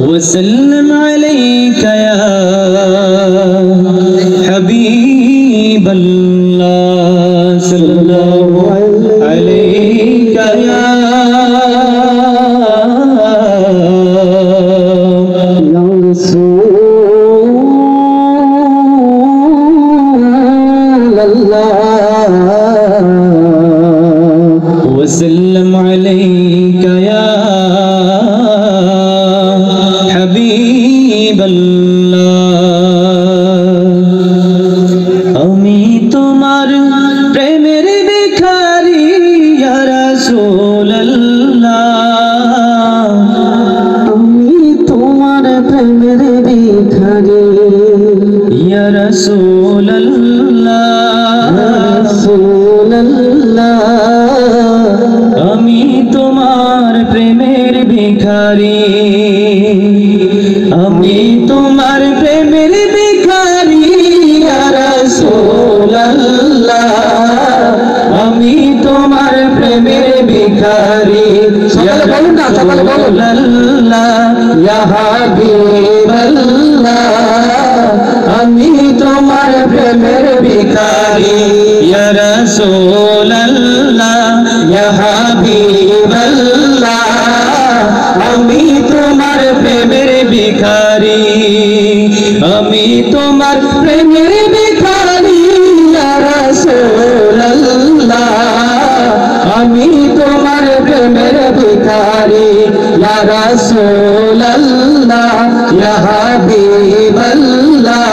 وسلم عليك يا حبيب الله صلى الله عليك يا رسول الله وسلم عليك يا حبيب الله আমি তোমার প্রেমের ভিখারি ইয়া রাসূলুল্লাহ আমি তোমার প্রেমের ভিখারি ইয়া রাসূলুল্লাহ রাসূলুল্লাহ আমি তোমার প্রেমের ভিখারি আমি তোমার প্রেমের ভিখারি ইয়া রাসূলুল্লাহ আমি তোমার প্রেমের ভিখারি সকলে বলুন না সকলে বলুন ইয়া হাবিবাল্লাহ আমি তোমার প্রেমের ভিখারি ইয়া রাসূলুল্লাহ ইয়া হাবিবাল্লাহ আমি তোমার প্রেমের ভিখারি আমি তোমার প্রেমের ভিখারি ইয়া রাসূলুল্লাহ আমি তোমার প্রেমের ভিখারি ইয়া রাসূলুল্লাহ ইয়া হাবিবাল্লাহ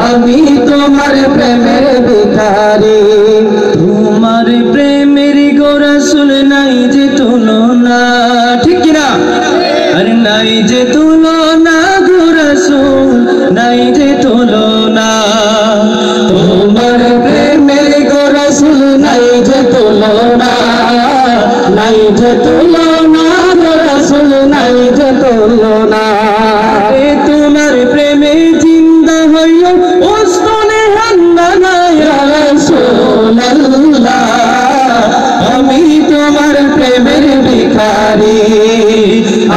আমি তোমার প্রেমের ভিখারি তোমার প্রেমের গো রাসূল নাই যে তুলনা ঠিক কি না আরে নাই যে তুলনা গো রাসূল নাই যে তুলনা তোমার প্রেমের গো রাসূল নাই যে তুলনা নাই যে তুলনা গো রাসূল নাই যে তুলনা তোমার প্রেমে জিন্দা হইও ওস্তনে হান্নানা ইয়া রাসূলুল্লাহ আমি তোমার প্রেমের ভিখারি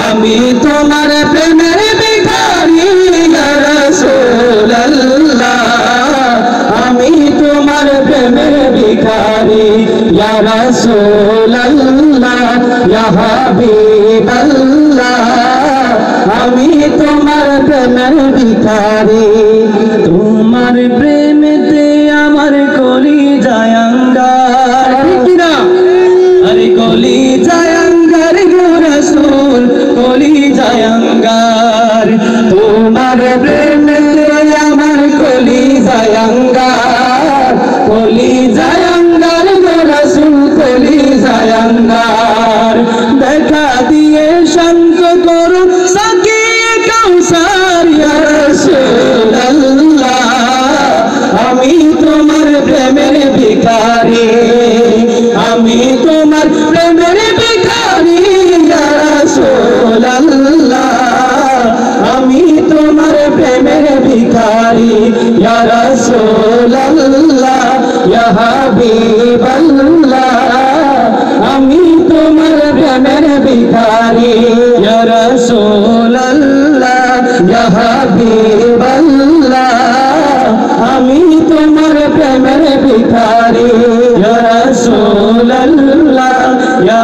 আমি তোমার প্রেমের ভিখারি ইয়া রাসূলুল্লাহ আমি তোমার প্রেমের ভিখারি ইয়া রাসূলুল্লাহ ইয়া হাবিবাল্লাহ আমি তোমার প্রেমের ভিখারি তোমার প্রেমেতে আমার কলিজায় আঙ্গার ঠিক না আরে কলিজায় আঙ্গার গো রাসূল কলিজায় আঙ্গার তোমার প্রেমেতে আমার কলিজায় আঙ্গার কলিজায় আঙ্গার গো রাসূল কলিজায় আঙ্গার দেখা দিয়ে শান্ত করো সাকিয়ে কাউসার ইয়া রাসূলুল্লাহ আমি তোমার প্রেমের ভিখারি আমি তোমার প্রেমের ভিখারি ইয়া রাসূলুল্লাহ আমি তোমার প্রেমের ভিখারি ইয়া রাসূলুল্লাহ ইয়া হাবিবাল্লাহ আমি তোমার প্রেমের ভিখারি ইয়া রাসূলুল্লাহ ইয়া হাবিবাল্লাহ আমি তোমার প্রেমের ভিখারি ইয়া রাসূলুল্লাহ ইয়া